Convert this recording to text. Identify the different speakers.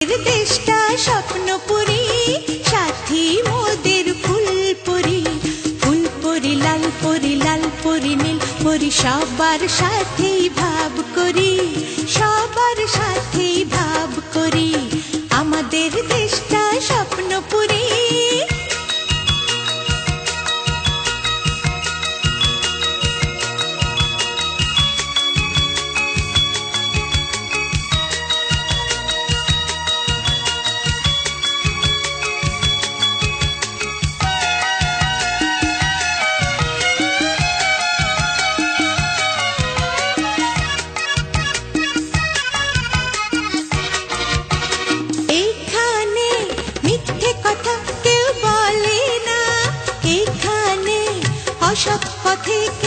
Speaker 1: দেশটা স্বপ্নপুরী, সাথী মোদের ফুলপুরি। ফুলপুরি লাল পরি, লাল পরি নীল পরি, সবার সাথেই ভাব করি, সবার সাথেই ভাব করি। আমাদের দেশটা স্বপ্নপুরী। অসৎ পথে